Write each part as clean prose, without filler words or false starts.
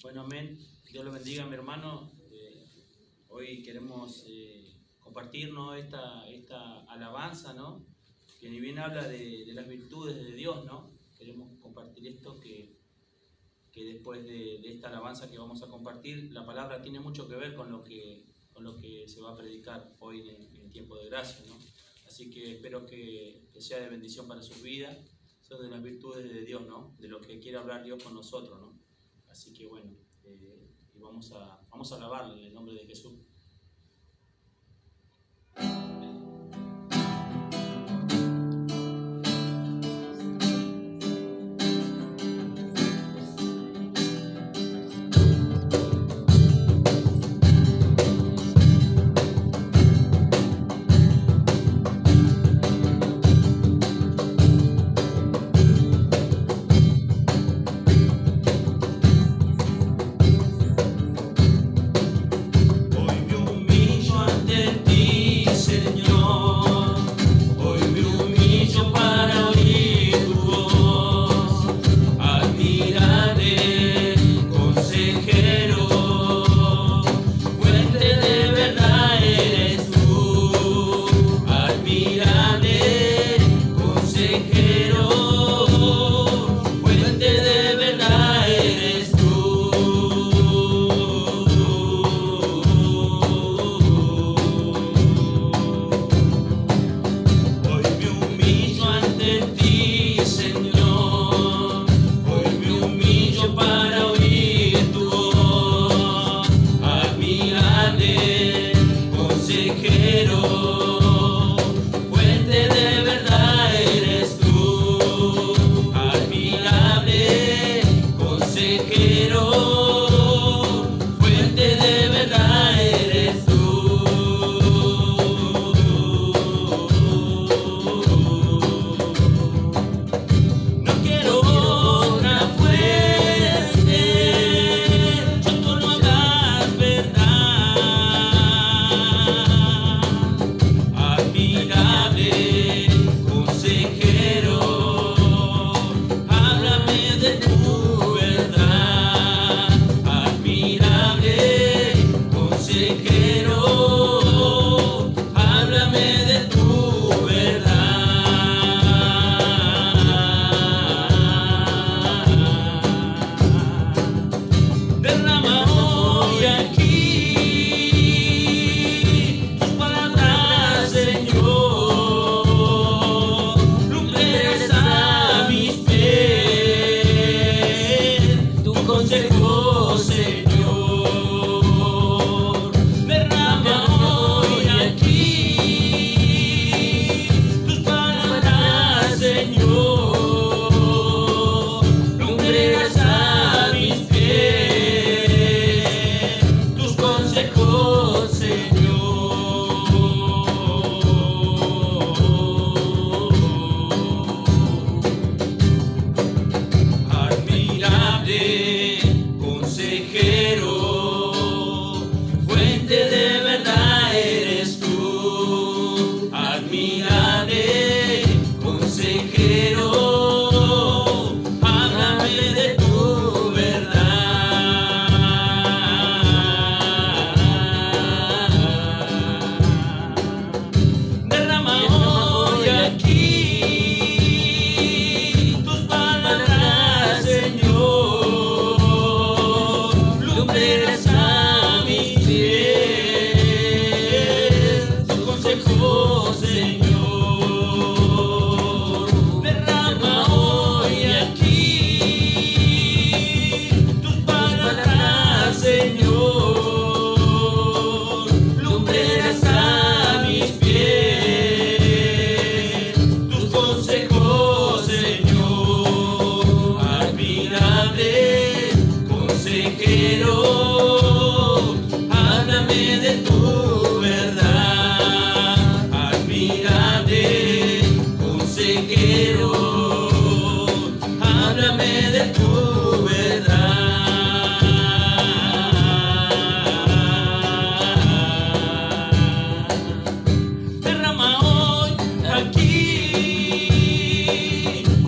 Bueno, amén. Dios lo bendiga, mi hermano. Hoy queremos compartir, ¿no?, esta alabanza, ¿no?, que ni bien habla de las virtudes de Dios, ¿no? Queremos compartir esto que después de esta alabanza que vamos a compartir, la palabra tiene mucho que ver con lo que se va a predicar hoy en tiempo de gracia, ¿no? Así que espero que sea de bendición para sus vidas. Son de las virtudes de Dios, ¿no?, de lo que quiere hablar Dios con nosotros, ¿no? Así que bueno, y vamos a alabarle en el nombre de Jesús.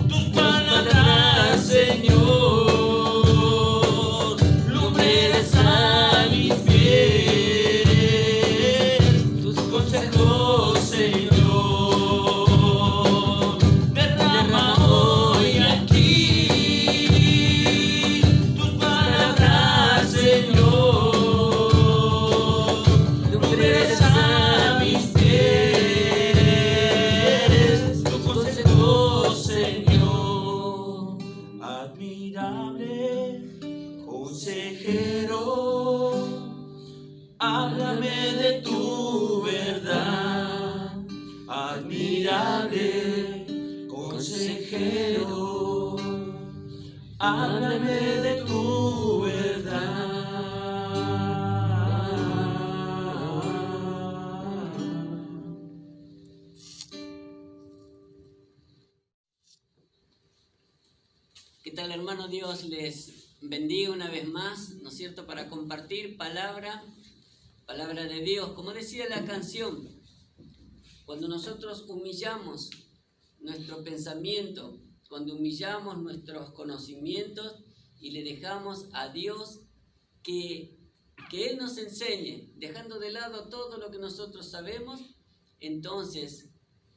Tus palabras, Señor, consejero, háblame de tu verdad, admirable consejero, háblame de tu verdad. ¿Qué tal, hermano? Dios les bendiga una vez más, ¿no es cierto?, para compartir palabra de Dios. Como decía la canción, cuando nosotros humillamos nuestro pensamiento, cuando humillamos nuestros conocimientos y le dejamos a Dios que Él nos enseñe, dejando de lado todo lo que nosotros sabemos, entonces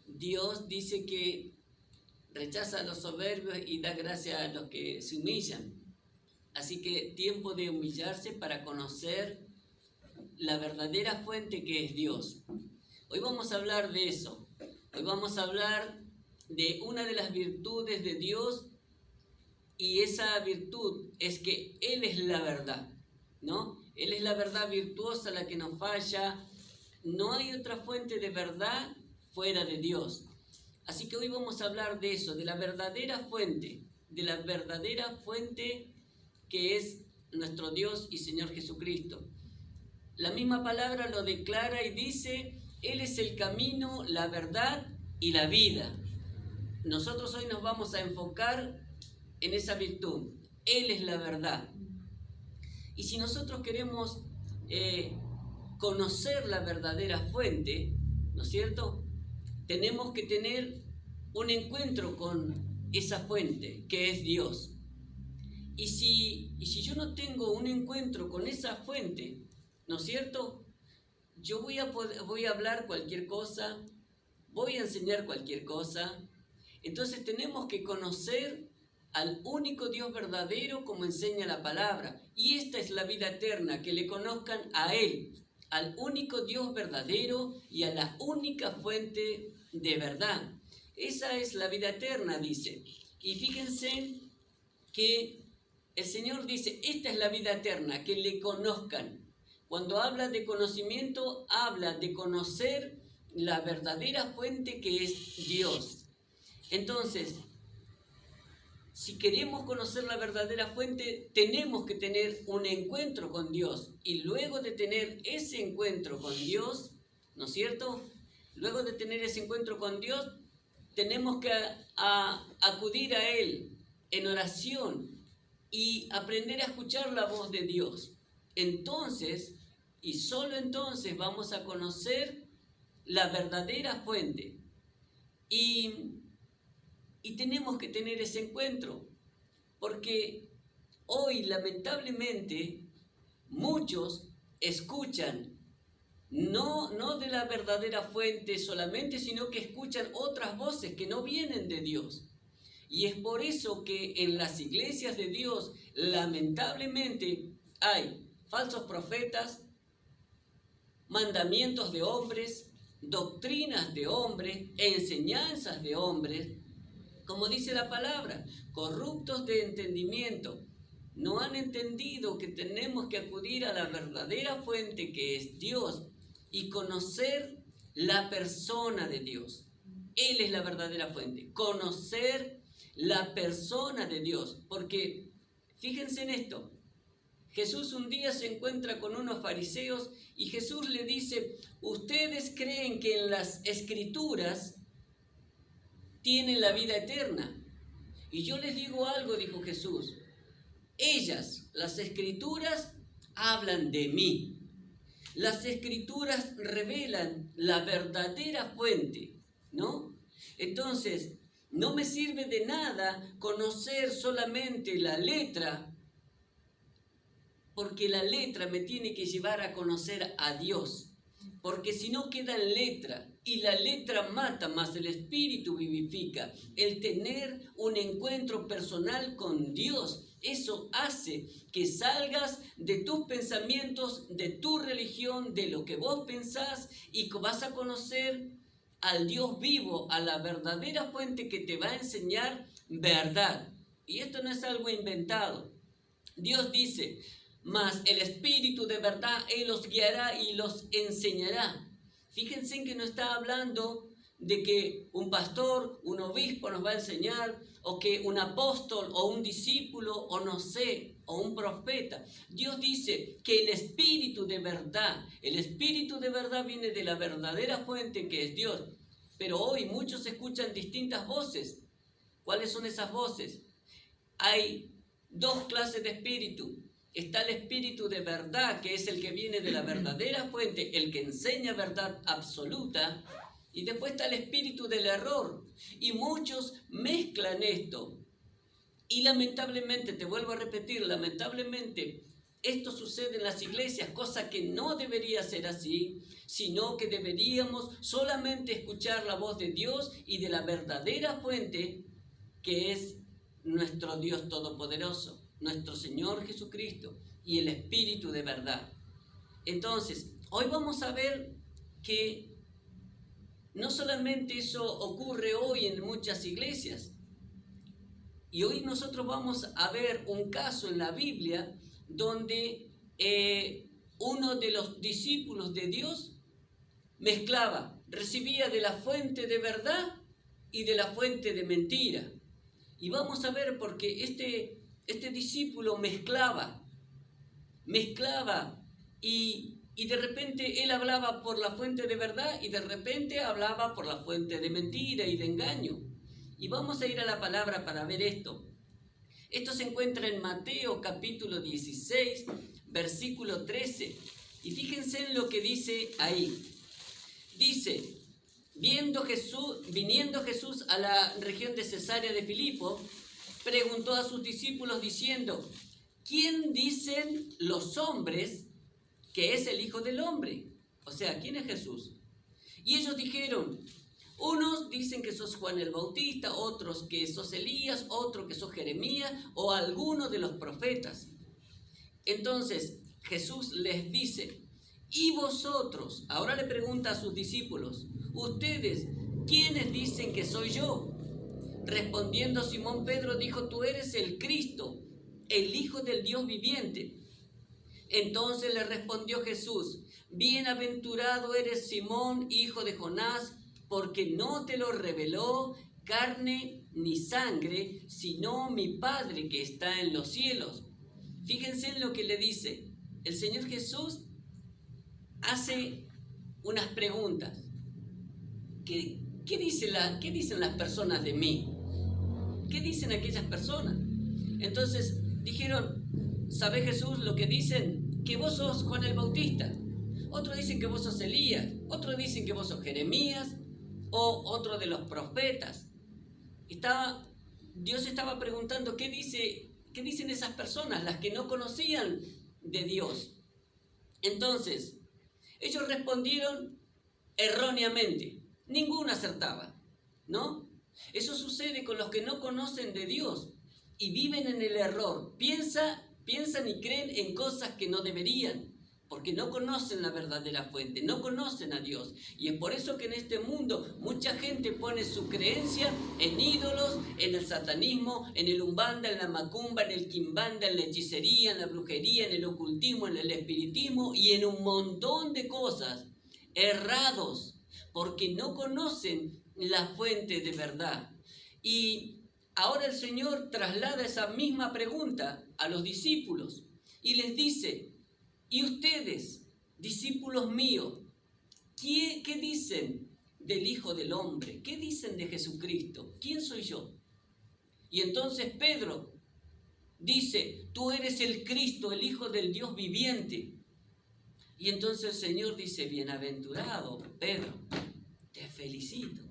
Dios dice que rechaza a los soberbios y da gracia a los que se humillan. Así que tiempo de humillarse para conocer la verdadera fuente que es Dios. Hoy vamos a hablar de eso. Hoy vamos a hablar de una de las virtudes de Dios, y esa virtud es que Él es la verdad, ¿no? Él es la verdad virtuosa, la que no falla. No hay otra fuente de verdad fuera de Dios. Así que hoy vamos a hablar de eso, de la verdadera fuente que es nuestro Dios y Señor Jesucristo. La misma palabra lo declara y dice, Él es el camino, la verdad y la vida. Nosotros hoy nos vamos a enfocar en esa virtud. Él es la verdad. Y si nosotros queremos conocer la verdadera fuente, ¿no es cierto?, tenemos que tener un encuentro con esa fuente que es Dios. Y si yo no tengo un encuentro con esa fuente, ¿no es cierto?, yo voy a hablar cualquier cosa, voy a enseñar cualquier cosa. Entonces tenemos que conocer al único Dios verdadero como enseña la palabra. Y esta es la vida eterna, que le conozcan a Él, al único Dios verdadero y a la única fuente de verdad. Esa es la vida eterna, dice. Y fíjense que el Señor dice, esta es la vida eterna, que le conozcan. Cuando habla de conocimiento, habla de conocer la verdadera fuente que es Dios. Entonces, si queremos conocer la verdadera fuente, tenemos que tener un encuentro con Dios. Y luego de tener ese encuentro con Dios, ¿no es cierto?, luego de tener ese encuentro con Dios, tenemos que acudir a Él en oración y aprender a escuchar la voz de Dios. Entonces, y solo entonces, vamos a conocer la verdadera fuente. Y tenemos que tener ese encuentro, porque hoy, lamentablemente, muchos escuchan no de la verdadera fuente solamente, sino que escuchan otras voces que no vienen de Dios. Y es por eso que en las iglesias de Dios, lamentablemente, hay falsos profetas, mandamientos de hombres, doctrinas de hombres, enseñanzas de hombres, como dice la palabra, corruptos de entendimiento. No han entendido que tenemos que acudir a la verdadera fuente que es Dios y conocer la persona de Dios. Él es la verdadera fuente. Conocer la persona de Dios. Porque fíjense en esto. Jesús un día se encuentra con unos fariseos y Jesús le dice, ustedes creen que en las Escrituras tienen la vida eterna. Y yo les digo algo, dijo Jesús. Ellas, las Escrituras, hablan de mí. Las Escrituras revelan la verdadera fuente, ¿no? Entonces, no me sirve de nada conocer solamente la letra, porque la letra me tiene que llevar a conocer a Dios. Porque si no queda en letra, y la letra mata, más el espíritu vivifica. El tener un encuentro personal con Dios, eso hace que salgas de tus pensamientos, de tu religión, de lo que vos pensás, y vas a conocer al Dios vivo, a la verdadera fuente que te va a enseñar verdad. Y esto no es algo inventado. Dios dice, mas el Espíritu de verdad, Él los guiará y los enseñará. Fíjense en que no está hablando de que un pastor, un obispo nos va a enseñar, o que un apóstol o un discípulo, o no sé, o un profeta. Dios dice que el Espíritu de verdad viene de la verdadera fuente que es Dios. Pero hoy muchos escuchan distintas voces. ¿Cuáles son esas voces? Hay dos clases de espíritu. Está el espíritu de verdad, que es el que viene de la verdadera fuente, el que enseña verdad absoluta. Y después está el espíritu del error. Y muchos mezclan esto. Y lamentablemente, te vuelvo a repetir, lamentablemente, esto sucede en las iglesias, cosa que no debería ser así, sino que deberíamos solamente escuchar la voz de Dios y de la verdadera fuente, que es nuestro Dios Todopoderoso, nuestro Señor Jesucristo y el Espíritu de verdad. Entonces, hoy vamos a ver que no solamente eso ocurre hoy en muchas iglesias, y hoy nosotros vamos a ver un caso en la Biblia donde uno de los discípulos de Dios mezclaba, recibía de la fuente de verdad y de la fuente de mentira. Y vamos a ver porque este discípulo mezclaba y de repente él hablaba por la fuente de verdad y de repente hablaba por la fuente de mentira y de engaño. Y vamos a ir a la palabra para ver esto. Esto se encuentra en Mateo capítulo 16, versículo 13. Y fíjense en lo que dice ahí. Dice, viniendo Jesús a la región de Cesarea de Filipo, preguntó a sus discípulos diciendo, ¿quién dicen los hombres que es el Hijo del Hombre? O sea, ¿quién es Jesús? Y ellos dijeron, unos dicen que sos Juan el Bautista, otros que sos Elías, otros que sos Jeremías o alguno de los profetas. Entonces Jesús les dice, ¿y vosotros? Ahora le pregunta a sus discípulos, ¿ustedes quiénes dicen que soy yo? Respondiendo Simón Pedro dijo, tú eres el Cristo, el Hijo del Dios viviente. Entonces le respondió Jesús, bienaventurado eres Simón, hijo de Jonás, porque no te lo reveló carne ni sangre, sino mi Padre que está en los cielos. Fíjense en lo que le dice. El Señor Jesús hace unas preguntas. ¿Qué dicen las personas de mí? ¿Qué dicen aquellas personas? Entonces dijeron, ¿sabe Jesús lo que dicen? Que vos sos Juan el Bautista. Otros dicen que vos sos Elías. Otros dicen que vos sos Jeremías o otro de los profetas. Dios estaba preguntando qué dicen esas personas, las que no conocían de Dios. Entonces, ellos respondieron erróneamente. Ninguno acertaba, ¿no? Eso sucede con los que no conocen de Dios y viven en el error. Piensan y creen en cosas que no deberían, porque no conocen la verdadera fuente, no conocen a Dios. Y es por eso que en este mundo mucha gente pone su creencia en ídolos, en el satanismo, en el umbanda, en la macumba, en el quimbanda, en la hechicería, en la brujería, en el ocultismo, en el espiritismo y en un montón de cosas errados, porque no conocen la fuente de verdad. Y ahora el Señor traslada esa misma pregunta a los discípulos y les dice, ¿y ustedes, discípulos míos, qué dicen del Hijo del Hombre? ¿Qué dicen de Jesucristo? ¿Quién soy yo? Y entonces Pedro dice, tú eres el Cristo, el Hijo del Dios viviente. Y entonces el Señor dice, bienaventurado Pedro, te felicito,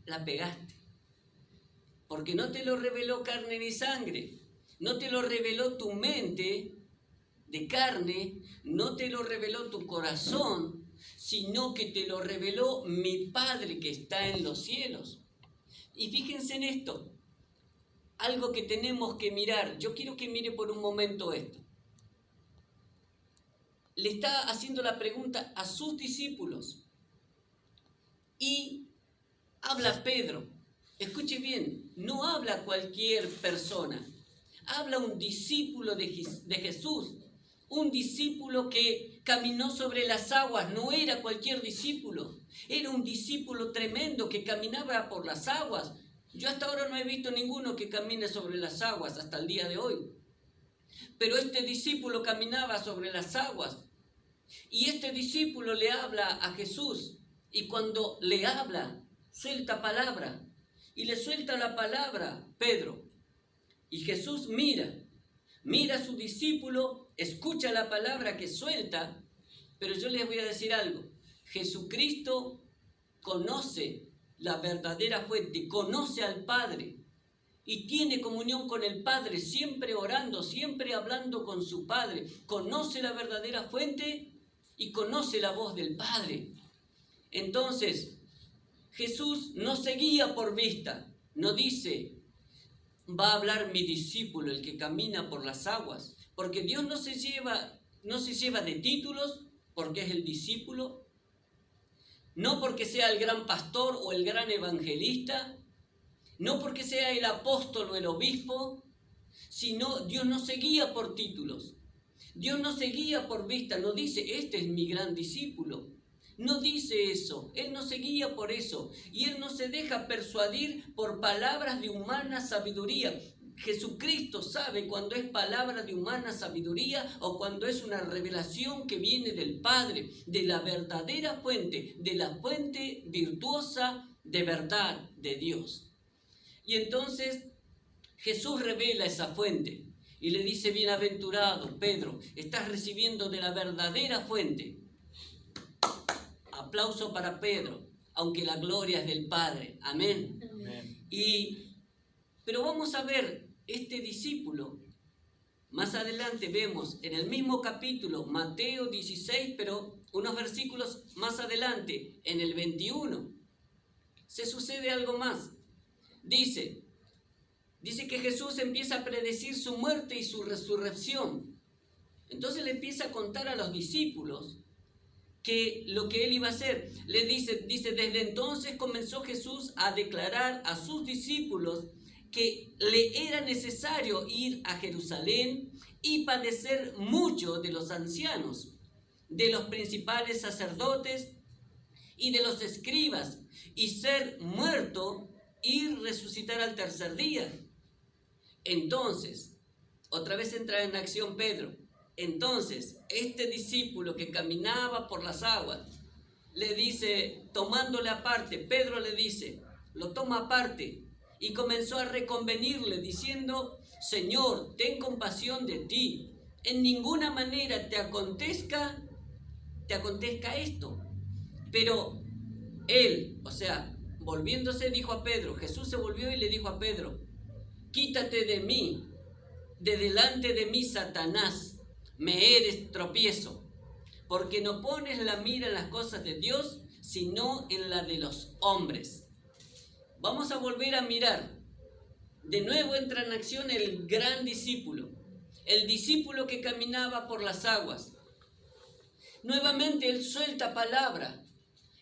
la pegaste. Porque no te lo reveló carne ni sangre, no te lo reveló tu mente de carne, no te lo reveló tu corazón, sino que te lo reveló mi Padre que está en los cielos. Y fíjense en esto, algo que tenemos que mirar. Yo quiero que mire por un momento esto. Le está haciendo la pregunta a sus discípulos y habla Pedro. Escuche bien, no habla cualquier persona. habla un discípulo de Jesús, un discípulo que caminó sobre las aguas. No era cualquier discípulo, era un discípulo tremendo que caminaba por las aguas. Yo hasta ahora no he visto ninguno que camine sobre las aguas hasta el día de hoy. Pero este discípulo caminaba sobre las aguas. Y este discípulo le habla a Jesús. Y cuando le habla, suelta palabra. Y le suelta la palabra Pedro. Y Jesús mira a su discípulo, escucha la palabra que suelta. Pero yo les voy a decir algo. Jesucristo conoce la verdadera fuente, conoce al Padre. Y tiene comunión con el Padre, siempre orando, siempre hablando con su Padre. Conoce la verdadera fuente y conoce la voz del Padre. Entonces, Jesús no se guía por vista. No dice, va a hablar mi discípulo, el que camina por las aguas. Porque Dios no se lleva de títulos, porque es el discípulo. No porque sea el gran pastor o el gran evangelista. No porque sea el apóstol o el obispo, sino Dios no se guía por títulos. Dios no se guía por vista, no dice, este es mi gran discípulo. No dice eso, Él no se guía por eso. Y Él no se deja persuadir por palabras de humana sabiduría. Jesucristo sabe cuando es palabra de humana sabiduría o cuando es una revelación que viene del Padre, de la verdadera fuente, de la fuente virtuosa de verdad de Dios. Y entonces Jesús revela esa fuente y le dice, bienaventurado Pedro, estás recibiendo de la verdadera fuente. Aplauso para Pedro, aunque la gloria es del Padre. Amén. Amén. Pero vamos a ver este discípulo. Más adelante vemos en el mismo capítulo, Mateo 16, pero unos versículos más adelante, en el 21, se sucede algo más. Dice que Jesús empieza a predecir su muerte y su resurrección. Entonces le empieza a contar a los discípulos que lo que él iba a hacer. Le dice, desde entonces comenzó Jesús a declarar a sus discípulos que le era necesario ir a Jerusalén y padecer mucho de los ancianos, de los principales sacerdotes y de los escribas, y ser muerto y resucitar al tercer día. Entonces, otra vez entra en acción Pedro. Entonces, este discípulo que caminaba por las aguas, le dice, tomándole aparte, Pedro le dice, lo toma aparte, y comenzó a reconvenirle, diciendo, Señor, ten compasión de ti, en ninguna manera te acontezca esto. Pero él, o sea, volviéndose, dijo a Pedro, Jesús se volvió y le dijo a Pedro, quítate de mí, de delante de mí, Satanás, me eres tropiezo, porque no pones la mira en las cosas de Dios, sino en la de los hombres. Vamos a volver a mirar. De nuevo entra en acción el gran discípulo, el discípulo que caminaba por las aguas. Nuevamente él suelta palabra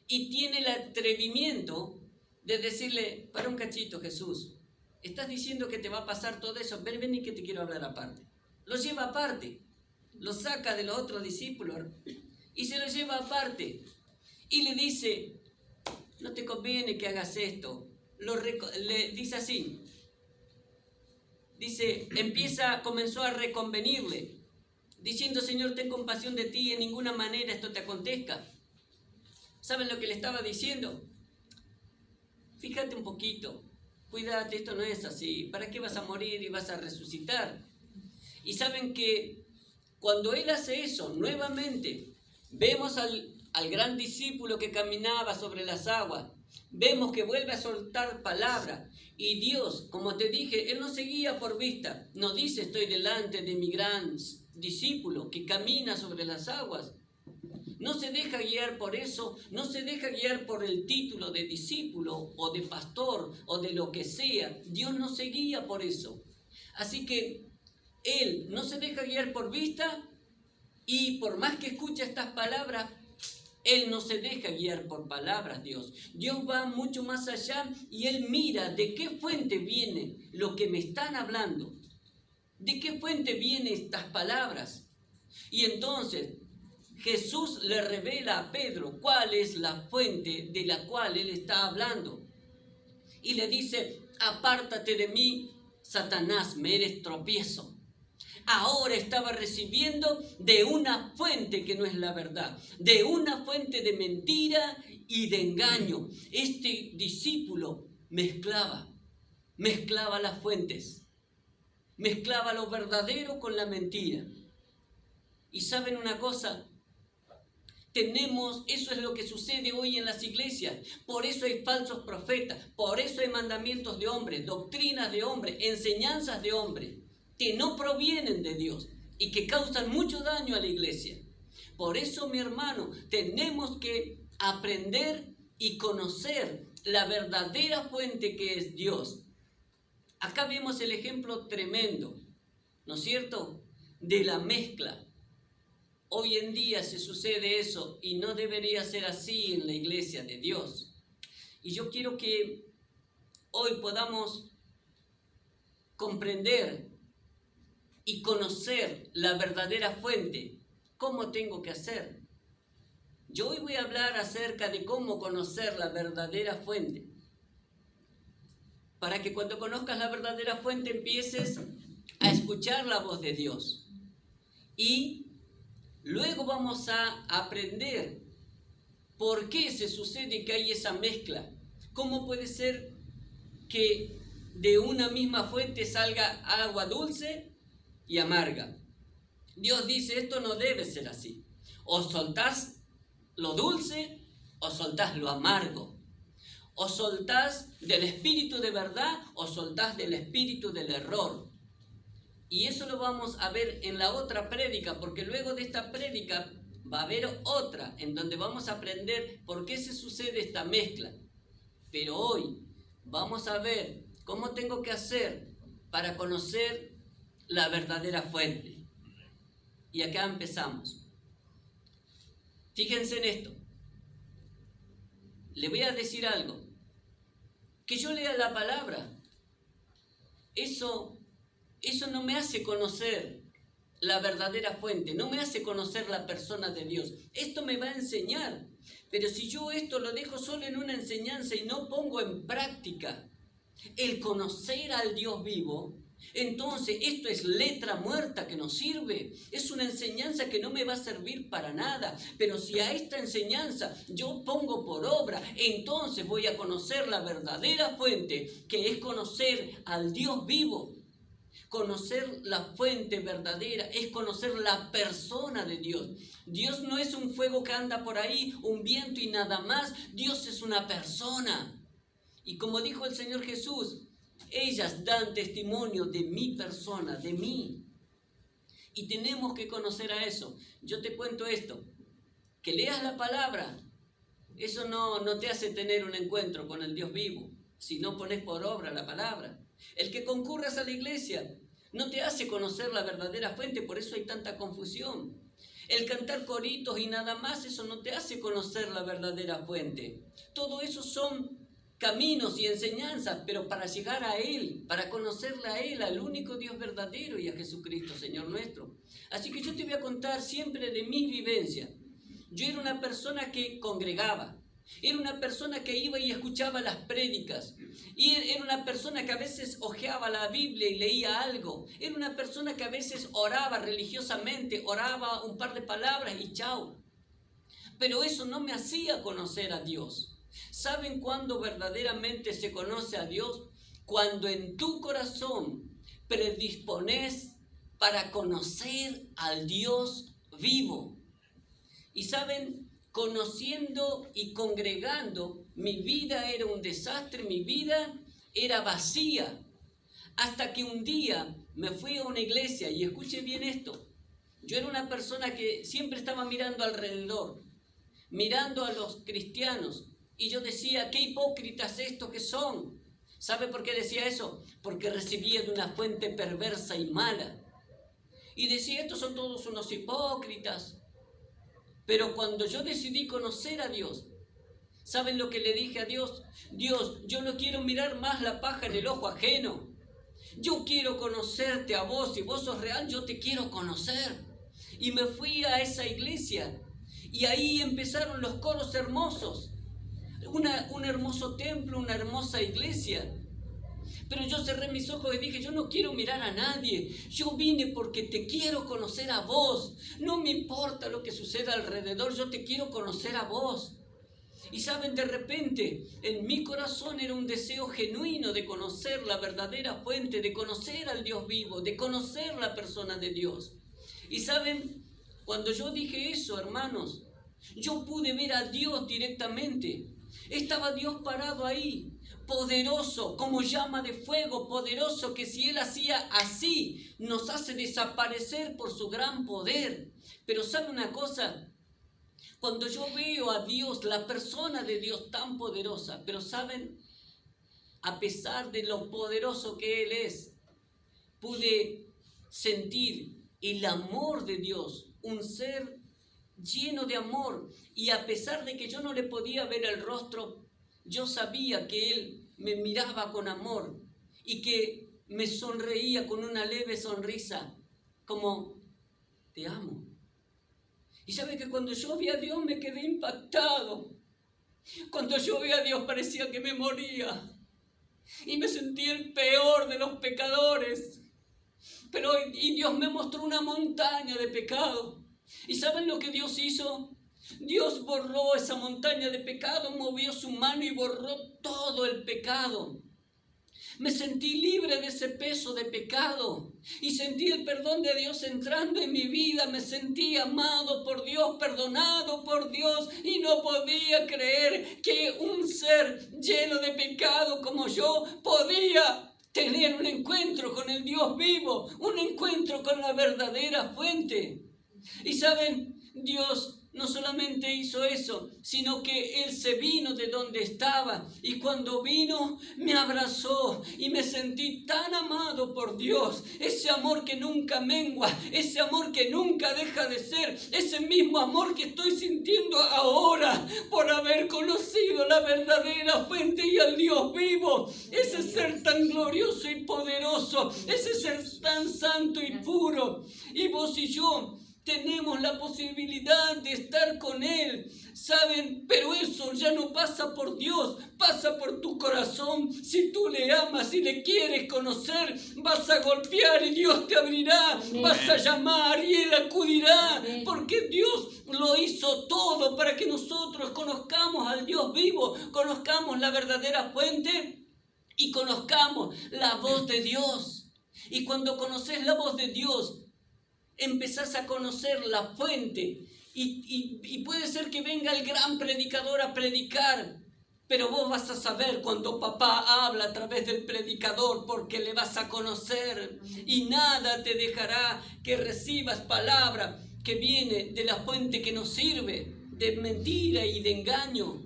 y tiene el atrevimiento de decirle, para un cachito, Jesús, estás diciendo que te va a pasar todo eso, ven y que te quiero hablar aparte. Lo lleva aparte, lo saca de los otros discípulos y se lo lleva aparte. Y le dice, no te conviene que hagas esto. Le dice así, comenzó a reconvenirle, diciendo, Señor, ten compasión de ti, en ninguna manera esto te acontezca. ¿Saben lo que le estaba diciendo? Fíjate un poquito, cuídate, esto no es así. ¿Para qué vas a morir y vas a resucitar? Y saben que cuando él hace eso, nuevamente, vemos al gran discípulo que caminaba sobre las aguas, vemos que vuelve a soltar palabra. Y Dios, como te dije, Él no se guía por vista. No dice, estoy delante de mi gran discípulo que camina sobre las aguas. No se deja guiar por eso, no se deja guiar por el título de discípulo o de pastor o de lo que sea. Dios no se guía por eso. Así que Él no se deja guiar por vista y por más que escuche estas palabras, Él no se deja guiar por palabras, Dios. Dios va mucho más allá y Él mira de qué fuente viene lo que me están hablando. ¿De qué fuente vienen estas palabras? Y entonces Jesús le revela a Pedro cuál es la fuente de la cual él está hablando. Y le dice: apártate de mí, Satanás, me eres tropiezo. Ahora estaba recibiendo de una fuente que no es la verdad, de una fuente de mentira y de engaño. Este discípulo mezclaba las fuentes, mezclaba lo verdadero con la mentira. Y ¿saben una cosa? Eso es lo que sucede hoy en las iglesias. Por eso hay falsos profetas, por eso hay mandamientos de hombres, doctrinas de hombres, enseñanzas de hombres que no provienen de Dios y que causan mucho daño a la iglesia. Por eso, mi hermano, tenemos que aprender y conocer la verdadera fuente que es Dios. Acá vemos el ejemplo tremendo, ¿no es cierto?, de la mezcla. Hoy en día se sucede eso y no debería ser así en la iglesia de Dios. Y yo quiero que hoy podamos comprender y conocer la verdadera fuente. ¿Cómo tengo que hacer? Yo hoy voy a hablar acerca de cómo conocer la verdadera fuente. Para que cuando conozcas la verdadera fuente empieces a escuchar la voz de Dios. Y luego vamos a aprender por qué se sucede que hay esa mezcla. ¿Cómo puede ser que de una misma fuente salga agua dulce y amarga? Dios dice: esto no debe ser así. O soltás lo dulce o soltás lo amargo. O soltás del espíritu de verdad o soltás del espíritu del error. Y eso lo vamos a ver en la otra prédica, porque luego de esta prédica va a haber otra en donde vamos a aprender por qué se sucede esta mezcla. Pero hoy vamos a ver cómo tengo que hacer para conocer la verdadera fuente. Y acá empezamos. Fíjense en esto. Le voy a decir algo. Que yo lea la palabra, eso no me hace conocer la verdadera fuente, no me hace conocer la persona de Dios. Esto me va a enseñar, pero si yo esto lo dejo solo en una enseñanza y no pongo en práctica el conocer al Dios vivo, entonces esto es letra muerta que no sirve, es una enseñanza que no me va a servir para nada. Pero si a esta enseñanza yo pongo por obra, entonces voy a conocer la verdadera fuente, que es conocer al Dios vivo. Conocer la fuente verdadera es conocer la persona de Dios. Dios no es un fuego que anda por ahí, un viento y nada más. Dios es una persona. Y como dijo el Señor Jesús, ellas dan testimonio de mi persona, de mí. Y tenemos que conocer a eso. Yo te cuento esto, que leas la palabra, eso no te hace tener un encuentro con el Dios vivo, si no pones por obra la palabra. El que concurras a la iglesia no te hace conocer la verdadera fuente, por eso hay tanta confusión. El cantar coritos y nada más, eso no te hace conocer la verdadera fuente. Todo eso son caminos y enseñanzas, pero para llegar a Él, para conocerle a Él, al único Dios verdadero y a Jesucristo, Señor nuestro. Así que yo te voy a contar siempre de mi vivencia. Yo era una persona que congregaba, era una persona que iba y escuchaba las prédicas, y era una persona que a veces hojeaba la Biblia y leía algo, era una persona que a veces oraba religiosamente, oraba un par de palabras y chao. Pero eso no me hacía conocer a Dios. ¿Saben cuándo verdaderamente se conoce a Dios? Cuando en tu corazón predispones para conocer al Dios vivo. Y saben, conociendo y congregando, mi vida era un desastre, mi vida era vacía. Hasta que un día me fui a una iglesia, y escuche bien esto, yo era una persona que siempre estaba mirando alrededor, mirando a los cristianos, y yo decía: qué hipócritas estos que son. ¿Sabe por qué decía eso? Porque recibía de una fuente perversa y mala. Y decía: estos son todos unos hipócritas. Pero cuando yo decidí conocer a Dios, ¿saben lo que le dije a Dios? Dios, yo no quiero mirar más la paja en el ojo ajeno. Yo quiero conocerte a vos. Si vos sos real, yo te quiero conocer. Y me fui a esa iglesia. Y ahí empezaron los coros hermosos. Un hermoso templo, una hermosa iglesia. Pero yo cerré mis ojos y dije, yo no quiero mirar a nadie. Yo vine porque te quiero conocer a vos. No me importa lo que suceda alrededor, yo te quiero conocer a vos. Y saben, de repente, en mi corazón era un deseo genuino de conocer la verdadera fuente, de conocer al Dios vivo, de conocer la persona de Dios. Y saben, cuando yo dije eso, hermanos, yo pude ver a Dios directamente. Estaba Dios parado ahí, poderoso, como llama de fuego, poderoso, que si Él hacía así, nos hace desaparecer por su gran poder. Pero ¿sabe una cosa? Cuando yo veo a Dios, la persona de Dios tan poderosa, pero ¿saben? A pesar de lo poderoso que Él es, pude sentir el amor de Dios, un ser lleno de amor, y a pesar de que yo no le podía ver el rostro, yo sabía que Él me miraba con amor y que me sonreía con una leve sonrisa, como, te amo. Y sabe que cuando yo vi a Dios me quedé impactado. Cuando yo vi a Dios parecía que me moría y me sentí el peor de los pecadores. Y Dios me mostró una montaña de pecado. ¿Y saben lo que Dios hizo? Dios borró esa montaña de pecado, movió su mano y borró todo el pecado. Me sentí libre de ese peso de pecado y sentí el perdón de Dios entrando en mi vida. Me sentí amado por Dios, perdonado por Dios, y no podía creer que un ser lleno de pecado como yo podía tener un encuentro con el Dios vivo, un encuentro con la verdadera fuente. Y saben, Dios no solamente hizo eso, sino que Él se vino de donde estaba, y cuando vino me abrazó y me sentí tan amado por Dios. Ese amor que nunca mengua, ese amor que nunca deja de ser, ese mismo amor que estoy sintiendo ahora por haber conocido la verdadera fuente y al Dios vivo, ese ser tan glorioso y poderoso, ese ser tan santo y puro. Y vos y yo tenemos la posibilidad de estar con Él, ¿saben? Pero eso ya no pasa por Dios, pasa por tu corazón. Si tú le amas y le quieres conocer, vas a golpear y Dios te abrirá. Amén. Vas a llamar y Él acudirá. Amén. Porque Dios lo hizo todo para que nosotros conozcamos al Dios vivo, conozcamos la verdadera fuente y conozcamos la voz de Dios. Y cuando conoces la voz de Dios, empezás a conocer la fuente y puede ser que venga el gran predicador a predicar, pero vos vas a saber cuando papá habla a través del predicador, porque le vas a conocer, y nada te dejará que recibas palabra que viene de la fuente que nos sirve, de mentira y de engaño.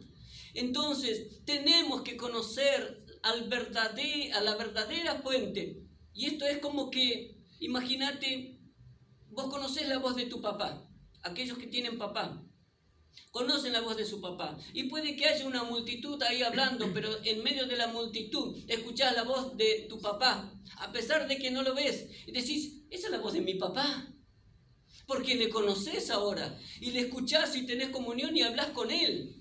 Entonces tenemos que conocer a la verdadera fuente, y esto es como que, imagínate, vos conocés la voz de tu papá. Aquellos que tienen papá conocen la voz de su papá. Y puede que haya una multitud ahí hablando, pero en medio de la multitud escuchás la voz de tu papá, a pesar de que no lo ves. Y decís, esa es la voz de mi papá. Porque le conocés ahora. Y le escuchás y tenés comunión y hablas con él.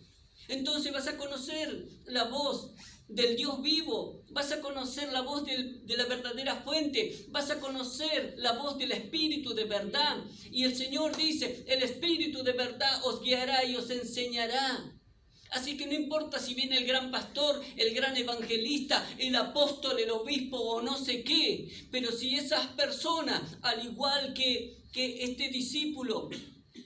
Entonces vas a conocer la voz del Dios vivo, vas a conocer la voz de la verdadera fuente, vas a conocer la voz del Espíritu de verdad. Y el Señor dice, el Espíritu de verdad os guiará y os enseñará. Así que no importa si viene el gran pastor, el gran evangelista, el apóstol, el obispo o no sé qué, pero si esas personas, al igual que este discípulo,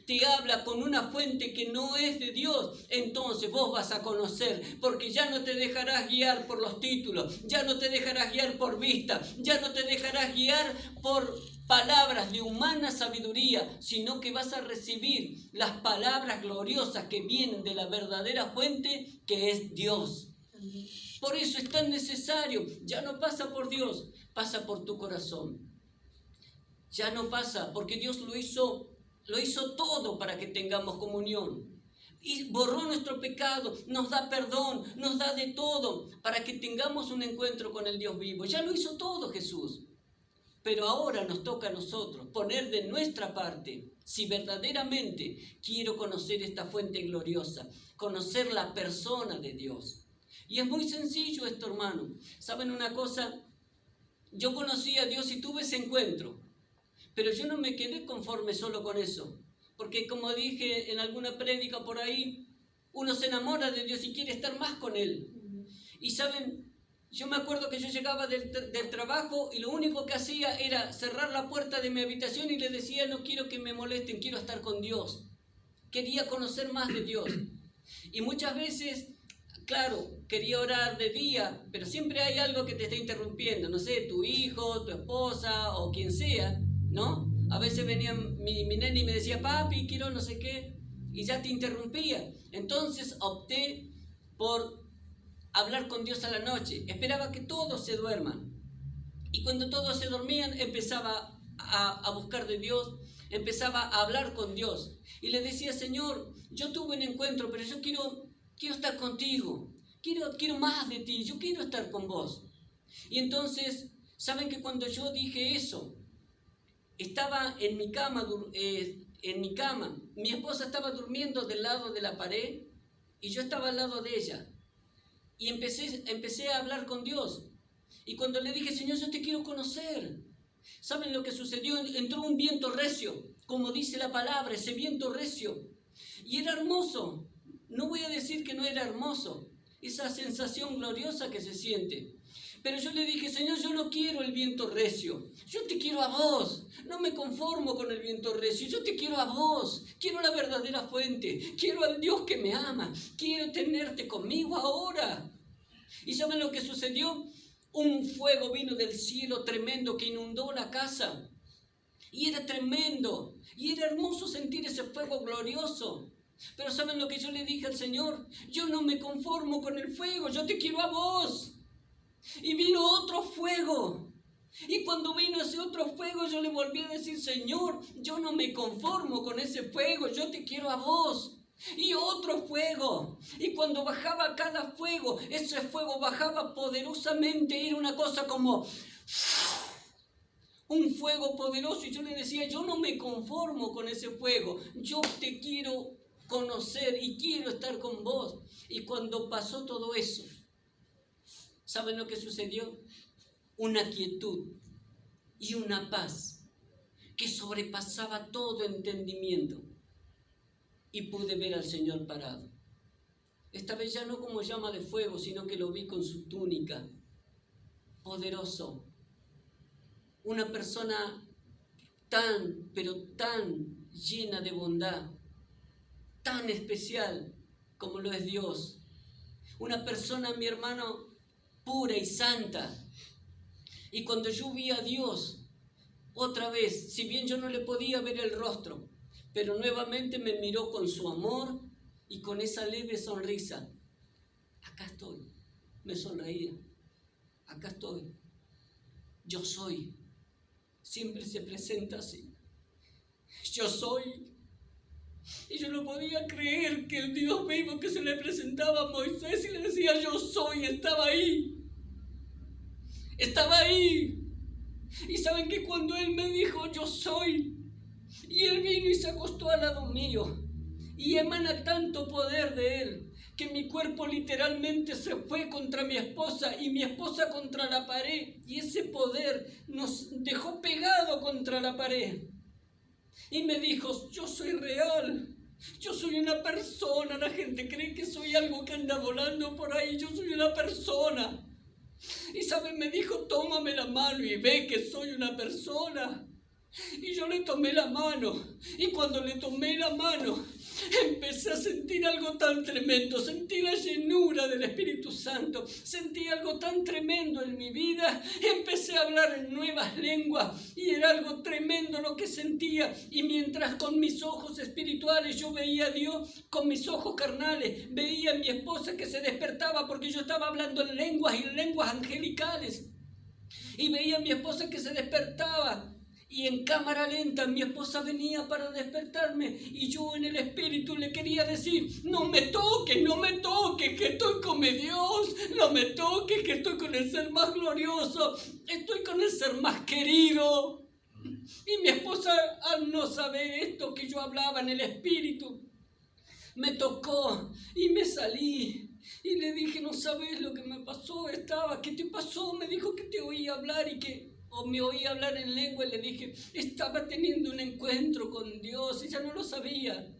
te habla con una fuente que no es de Dios, entonces vos vas a conocer, porque ya no te dejarás guiar por los títulos, ya no te dejarás guiar por vista, ya no te dejarás guiar por palabras de humana sabiduría, sino que vas a recibir las palabras gloriosas que vienen de la verdadera fuente, que es Dios. Por eso es tan necesario, ya no pasa por Dios, pasa por tu corazón. Ya no pasa, porque Dios lo hizo todo para que tengamos comunión. y borró nuestro pecado, nos da perdón, nos da de todo para que tengamos un encuentro con el Dios vivo. Ya lo hizo todo Jesús. Pero ahora nos toca a nosotros poner de nuestra parte, si verdaderamente quiero conocer esta fuente gloriosa, conocer la persona de Dios. Y es muy sencillo esto, hermano. ¿Saben una cosa? Yo conocí a Dios y tuve ese encuentro, pero yo no me quedé conforme solo con eso. Porque como dije en alguna prédica por ahí, uno se enamora de Dios y quiere estar más con Él. Y saben, yo me acuerdo que yo llegaba del trabajo y lo único que hacía era cerrar la puerta de mi habitación y le decía, no quiero que me molesten, quiero estar con Dios. Quería conocer más de Dios. Y muchas veces, claro, quería orar de día, pero siempre hay algo que te está interrumpiendo. No sé, tu hijo, tu esposa o quien sea, ¿no? A veces venía mi nene y me decía, papi, quiero no sé qué, y ya te interrumpía. Entonces opté por hablar con Dios a la noche. Esperaba que todos se duerman. Y cuando todos se dormían, empezaba a buscar de Dios, empezaba a hablar con Dios. Y le decía, Señor, yo tuve un encuentro, pero yo quiero estar contigo. Quiero más de ti, yo quiero estar con vos. Y entonces, ¿saben que cuando yo dije eso, estaba en mi cama, mi esposa estaba durmiendo del lado de la pared y yo estaba al lado de ella. Y empecé a hablar con Dios. Y cuando le dije, Señor, yo te quiero conocer. ¿Saben lo que sucedió? Entró un viento recio, como dice la palabra, ese viento recio. Y era hermoso. No voy a decir que no era hermoso. Esa sensación gloriosa que se siente. Pero yo le dije, Señor, yo no quiero el viento recio. Yo te quiero a vos. No me conformo con el viento recio. Yo te quiero a vos. Quiero la verdadera fuente. Quiero al Dios que me ama. Quiero tenerte conmigo ahora. ¿Y saben lo que sucedió? Un fuego vino del cielo tremendo que inundó la casa. Y era tremendo. Y era hermoso sentir ese fuego glorioso. Pero ¿saben lo que yo le dije al Señor? Yo no me conformo con el fuego. Yo te quiero a vos. Y vino otro fuego. Y cuando vino ese otro fuego, yo le volví a decir, Señor, yo no me conformo con ese fuego, yo te quiero a vos. Y otro fuego. Y cuando bajaba cada fuego, ese fuego bajaba poderosamente. Era una cosa como un fuego poderoso. Y yo le decía, yo no me conformo con ese fuego. Yo te quiero conocer y quiero estar con vos. Y cuando pasó todo eso, ¿saben lo que sucedió? Una quietud y una paz que sobrepasaba todo entendimiento. Y pude ver al Señor parado. Esta vez ya no como llama de fuego, sino que lo vi con su túnica. Poderoso. Una persona tan, pero tan llena de bondad. Tan especial como lo es Dios. Una persona, mi hermano, pura y santa. Y cuando yo vi a Dios, otra vez, si bien yo no le podía ver el rostro, pero nuevamente me miró con su amor y con esa leve sonrisa. Acá estoy, me sonreía. Acá estoy. Yo soy. Siempre se presenta así. Yo soy. Y yo no podía creer que el Dios vivo que se le presentaba a Moisés y le decía yo soy, estaba ahí. Estaba ahí. Y saben que cuando él me dijo yo soy, y él vino y se acostó al lado mío, y emana tanto poder de él, que mi cuerpo literalmente se fue contra mi esposa y mi esposa contra la pared, y ese poder nos dejó pegado contra la pared. Y me dijo, yo soy real, yo soy una persona. La gente cree que soy algo que anda volando por ahí, yo soy una persona. Y saben, me dijo, tómame la mano y ve que soy una persona. Y yo le tomé la mano, y cuando le tomé la mano, empecé a sentir algo tan tremendo, sentí la llenura del Espíritu Santo, sentí algo tan tremendo en mi vida, empecé a hablar en nuevas lenguas, y era algo tremendo lo que sentía, y mientras con mis ojos espirituales yo veía a Dios, con mis ojos carnales, veía a mi esposa que se despertaba porque yo estaba hablando en lenguas y lenguas angelicales, y veía a mi esposa que se despertaba, Y en cámara lenta mi esposa venía para despertarme y yo en el espíritu le quería decir, no me toques, que estoy con mi Dios, no me toques, que estoy con el ser más glorioso, estoy con el ser más querido. Y mi esposa, al no saber esto que yo hablaba en el espíritu, me tocó y me salí. Y le dije, no sabes lo que me pasó, ¿qué te pasó? Me dijo que te oí hablar o me oí hablar en lengua, y le dije, estaba teniendo un encuentro con Dios, ella no lo sabía,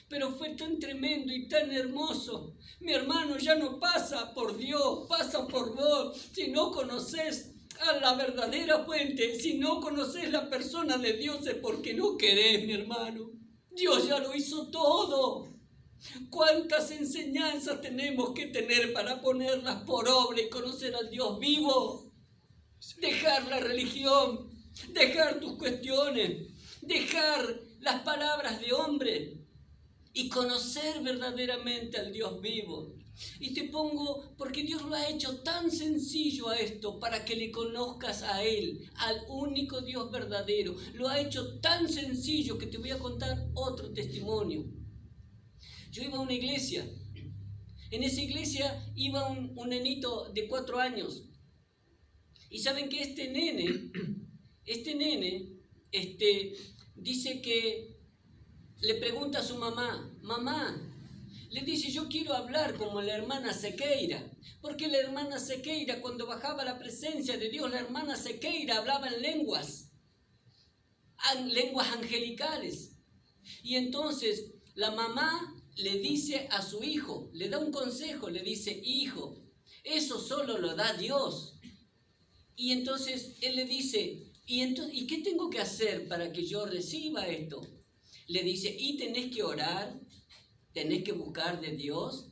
pero fue tan tremendo y tan hermoso. Mi hermano, ya no pasa por Dios, pasa por vos. Si no conoces a la verdadera fuente, si no conoces la persona de Dios, es porque no querés, mi hermano. Dios ya lo hizo todo. ¿Cuántas enseñanzas tenemos que tener para ponerlas por obra y conocer al Dios vivo? Dejar la religión, dejar tus cuestiones, dejar las palabras de hombre y conocer verdaderamente al Dios vivo. Y te pongo, porque Dios lo ha hecho tan sencillo a esto, para que le conozcas a Él, al único Dios verdadero. Lo ha hecho tan sencillo que te voy a contar otro testimonio. Yo iba a una iglesia. En esa iglesia iba un nenito de 4 años. Y saben que este nene dice que le pregunta a su mamá, le dice, yo quiero hablar como la hermana Sequeira, porque la hermana Sequeira, cuando bajaba la presencia de Dios, la hermana Sequeira hablaba en lenguas angelicales. Y entonces la mamá le dice a su hijo, le da un consejo, le dice, hijo, eso solo lo da Dios. Y entonces él le dice, ¿y qué tengo que hacer para que yo reciba esto? Le dice, y tenés que orar, tenés que buscar de Dios.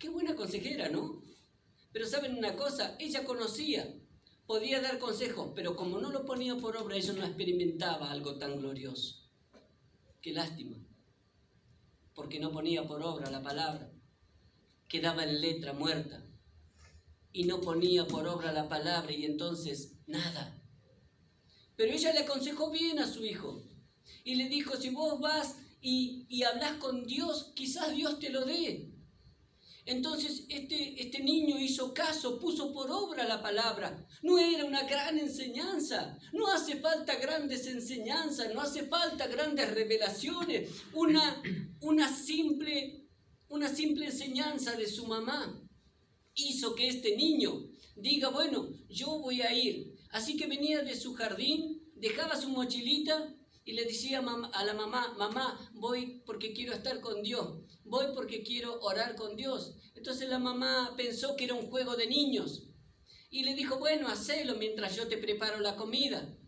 Qué buena consejera, ¿no? Pero ¿saben una cosa? Ella conocía, podía dar consejos, pero como no lo ponía por obra, ella no experimentaba algo tan glorioso. Qué lástima, porque no ponía por obra la palabra, quedaba en letra muerta. Y no ponía por obra la palabra y entonces nada. Pero ella le aconsejó bien a su hijo y le dijo, si vos vas y hablas con Dios, quizás Dios te lo dé. Entonces este niño hizo caso, puso por obra la palabra. No era una gran enseñanza, no hace falta grandes enseñanzas, no hace falta grandes revelaciones. Una simple enseñanza de su mamá hizo que este niño diga, bueno, yo voy a ir. Así que venía de su jardín, dejaba su mochilita y le decía a la mamá, voy porque quiero estar con Dios, voy porque quiero orar con Dios. Entonces la mamá pensó que era un juego de niños y le dijo, bueno, hacelo mientras yo te preparo la comida.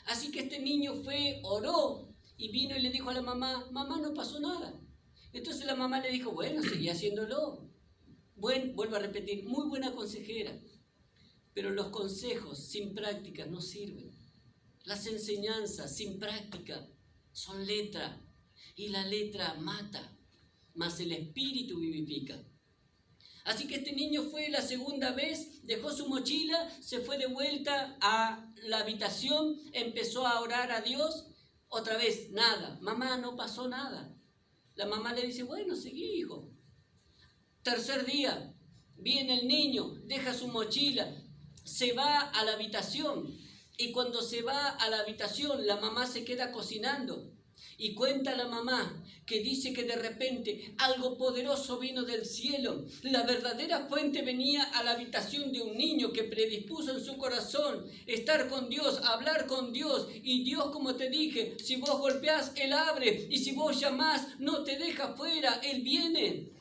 Así que este niño fue, oró y vino y le dijo a la mamá, no pasó nada. Entonces la mamá le dijo, bueno, seguí haciéndolo. Vuelvo a repetir, muy buena consejera, pero los consejos sin práctica no sirven. Las enseñanzas sin práctica son letra, y la letra mata, mas el espíritu vivifica. Así que este niño fue la segunda vez, dejó su mochila, se fue de vuelta a la habitación, empezó a orar a Dios. Otra vez, nada, mamá, no pasó nada. La mamá le dice, bueno, seguí, hijo. Tercer día, viene el niño, deja su mochila, se va a la habitación. Y cuando se va a la habitación, la mamá se queda cocinando. Y cuenta la mamá que dice que de repente algo poderoso vino del cielo. La verdadera fuente venía a la habitación de un niño que predispuso en su corazón estar con Dios, hablar con Dios. Y Dios, como te dije, si vos golpeás, Él abre. Y si vos llamás, no te deja fuera, Él viene.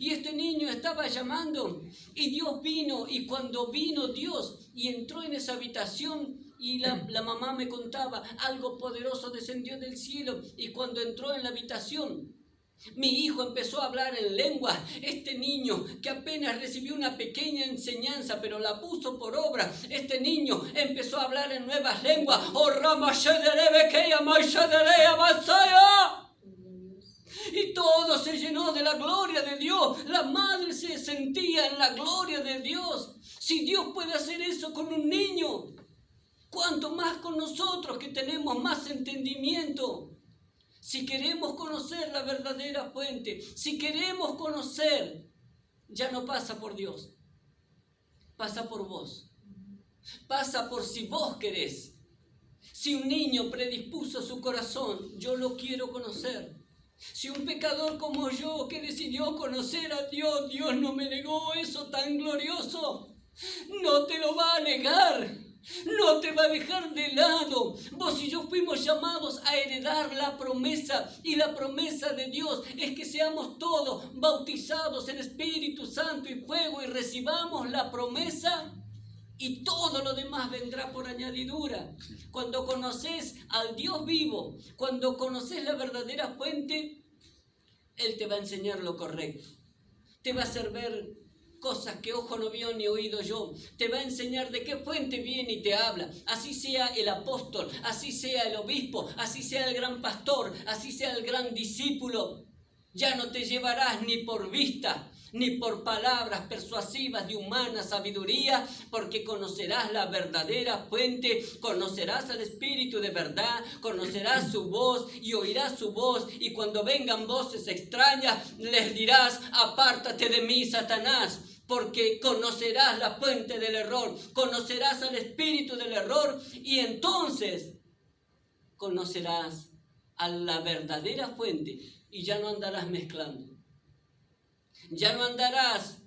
Y este niño estaba llamando y Dios vino. Y cuando vino Dios y entró en esa habitación, y la mamá me contaba, algo poderoso descendió del cielo. Y cuando entró en la habitación, mi hijo empezó a hablar en lengua. Este niño que apenas recibió una pequeña enseñanza, pero la puso por obra, este niño empezó a hablar en nuevas lenguas. Y todo se llenó de la gloria de Dios. La madre se sentía en la gloria de Dios. Si Dios puede hacer eso con un niño, cuánto más con nosotros que tenemos más entendimiento. Si queremos conocer la verdadera fuente, si queremos conocer, ya no pasa por Dios, pasa por vos. Pasa por si vos querés. Si un niño predispuso su corazón, yo lo quiero conocer. Si un pecador como yo que decidió conocer a Dios, Dios no me negó eso tan glorioso. No te lo va a negar. No te va a dejar de lado. Vos y yo fuimos llamados a heredar la promesa, y la promesa de Dios es que seamos todos bautizados en Espíritu Santo y fuego y recibamos la promesa, y todo lo demás vendrá por añadidura. Cuando conoces al Dios vivo, cuando conoces la verdadera fuente, Él te va a enseñar lo correcto. Te va a hacer ver cosas que ojo no vio ni oído yo. Te va a enseñar de qué fuente viene y te habla. Así sea el apóstol, así sea el obispo, así sea el gran pastor, así sea el gran discípulo. Ya no te llevarás ni por vista, ni por palabras persuasivas de humana sabiduría, porque conocerás la verdadera fuente, conocerás al Espíritu de verdad, conocerás su voz y oirás su voz, y cuando vengan voces extrañas, les dirás: apártate de mí, Satanás, porque conocerás la fuente del error, conocerás al espíritu del error, y entonces conocerás a la verdadera fuente, y ya no andarás mezclando. Ya no andarás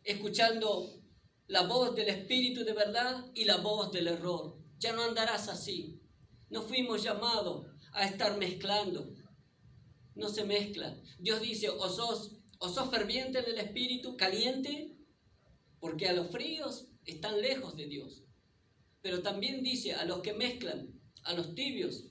escuchando la voz del espíritu de verdad y la voz del error. Ya no andarás así. No fuimos llamados a estar mezclando. No se mezcla. Dios dice: o sos ferviente en el espíritu, caliente, porque a los fríos están lejos de Dios. Pero también dice: a los que mezclan, a los tibios,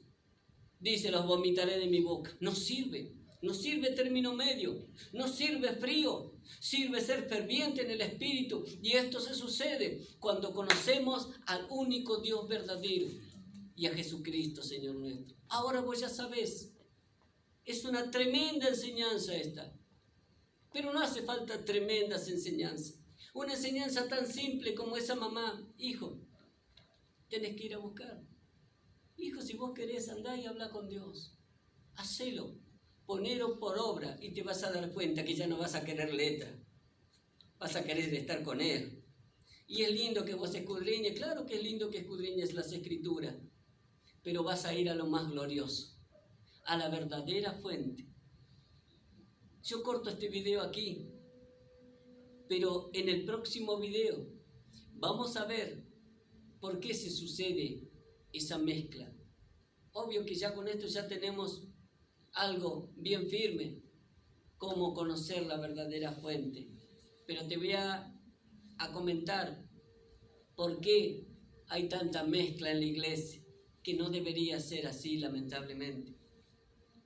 dice: los vomitaré de mi boca. No sirve. No sirve término medio, no sirve frío, sirve ser ferviente en el espíritu. Y esto se sucede cuando conocemos al único Dios verdadero y a Jesucristo, Señor nuestro. Ahora vos ya sabés, es una tremenda enseñanza esta, pero no hace falta tremendas enseñanzas. Una enseñanza tan simple como esa: mamá, hijo, tenés que ir a buscar. Hijo, si vos querés, andá y habla con Dios, hacelo. Ponelo por obra y te vas a dar cuenta que ya no vas a querer letra, vas a querer estar con Él. Y es lindo que vos escudriñes, claro que es lindo que escudriñes las Escrituras, pero vas a ir a lo más glorioso, a la verdadera fuente. Yo corto este video aquí, pero en el próximo video vamos a ver por qué se sucede esa mezcla. Obvio que ya con esto ya tenemos algo bien firme, cómo conocer la verdadera fuente. Pero te voy a comentar por qué hay tanta mezcla en la iglesia, que no debería ser así, lamentablemente.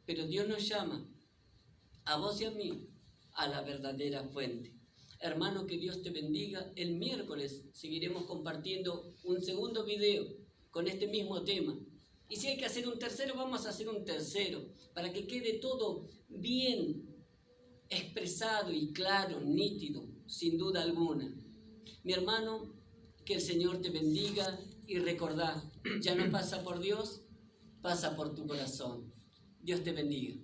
Pero Dios nos llama, a vos y a mí, a la verdadera fuente. Hermano, que Dios te bendiga. El miércoles seguiremos compartiendo un segundo video con este mismo tema. Y si hay que hacer un tercero, vamos a hacer un tercero, para que quede todo bien expresado y claro, nítido, sin duda alguna. Mi hermano, que el Señor te bendiga, y recordá, ya no pasa por Dios, pasa por tu corazón. Dios te bendiga.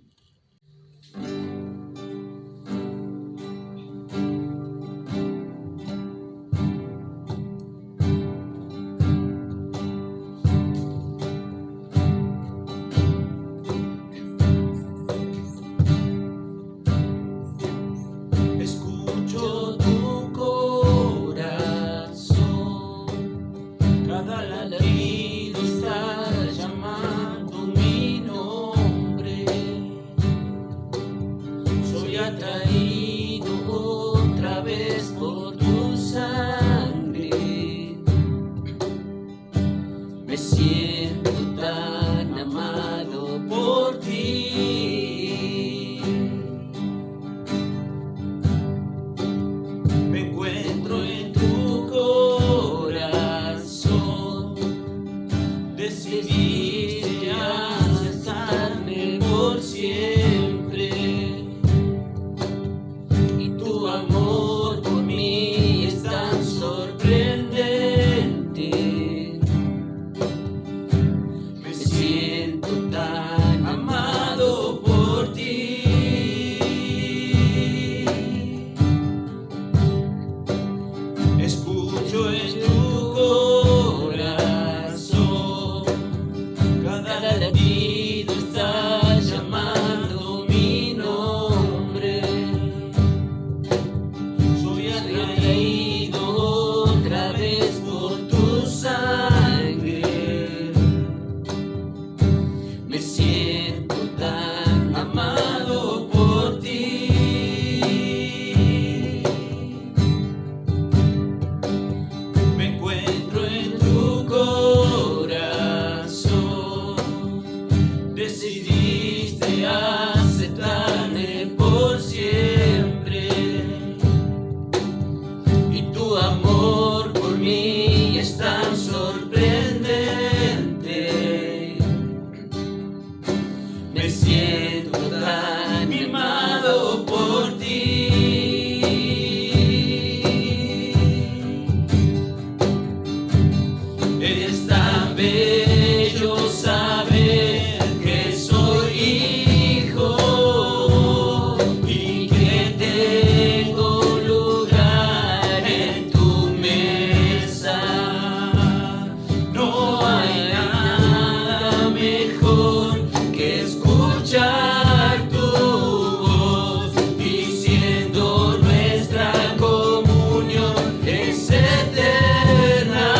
decidiste aceptarme por siempre, y tu amor por mí es tan sorprendente. Me siento tan mimado por ti. Es tan bello saber que soy hijo y que tengo un lugar en tu mesa. No hay nada mejor que escuchar tu voz diciendo nuestra comunión es eterna.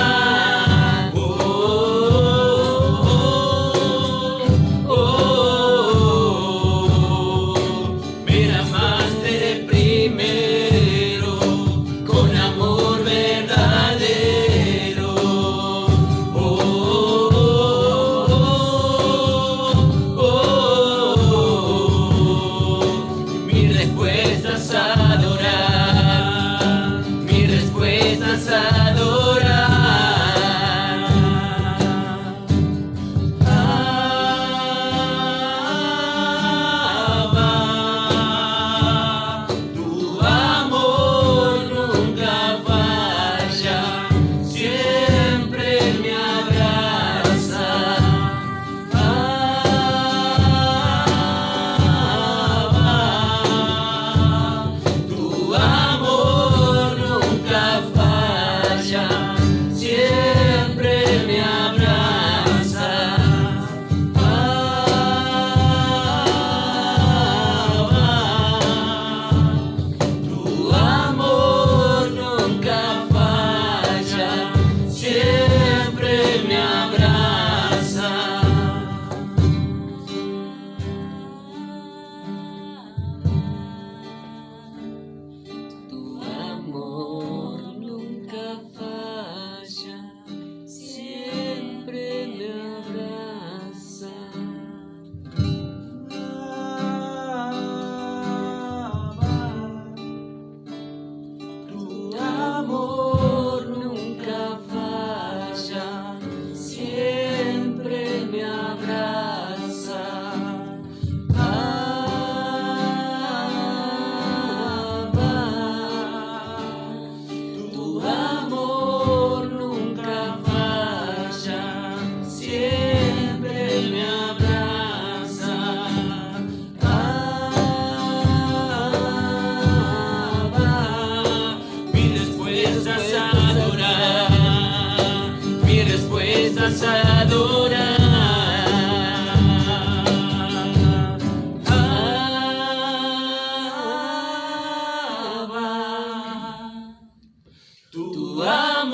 Tu amor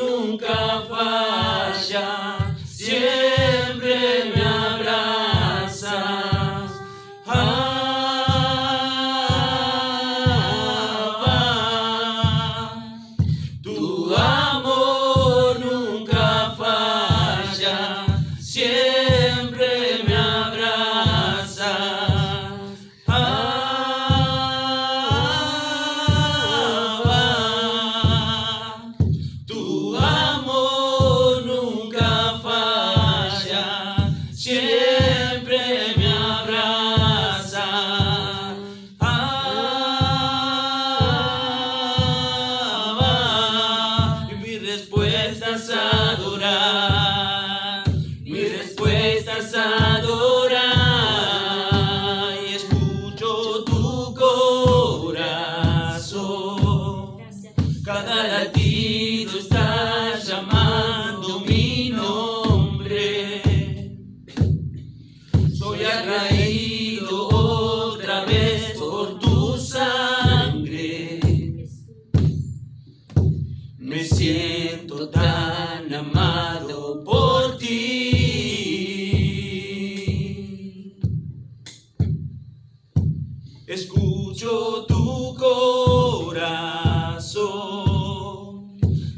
nunca falla, siempre me abrazas. Tu amor nunca falla, siempre me abrazas. Tu amor nunca falla, siempre me abraza. Mi respuesta es adorar, mi respuesta es adorar, y escucho tu corazón. Cada latido está llamando mi nombre. Soy atraído otra vez por tu sangre. Me siento tan amado por ti. Escucho tu corazón.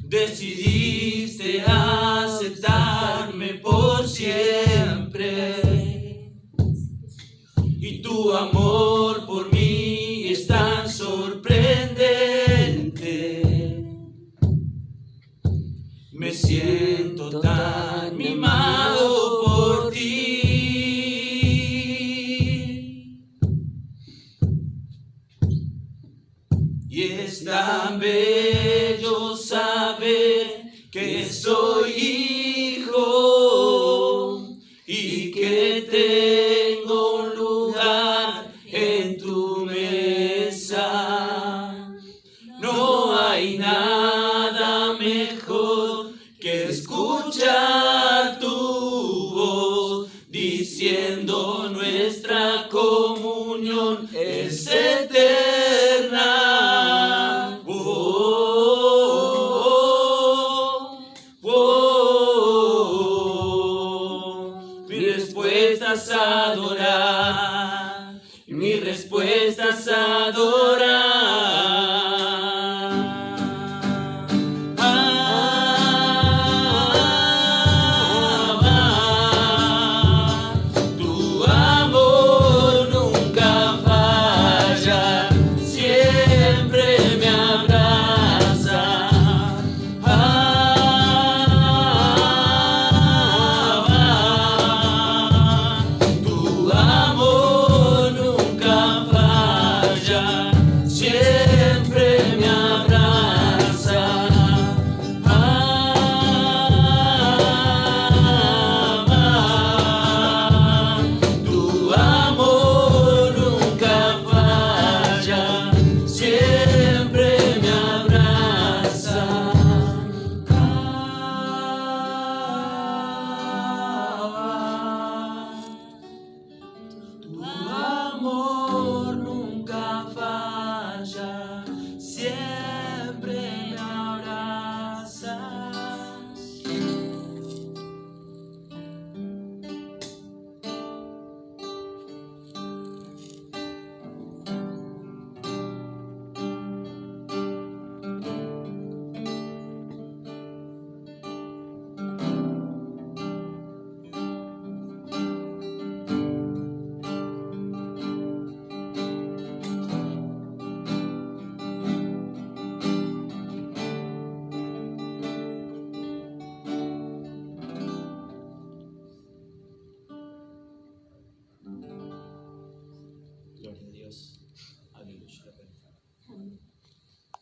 Decidiste aceptarme por siempre, Tu amor por mí es tan sorprendente. Me siento tan mimado por ti. Y es tan bello saber que soy hijo y que tengo un lugar en tu mesa. No hay nada mejor que escuchar tu voz diciendo nuestra comunión es eterna. Adorar, mi respuesta es adorar. Tu amor nunca falla, siempre me abraza. Siempre me abraza. Tu amor nunca falla, siempre me abraza. Tu amor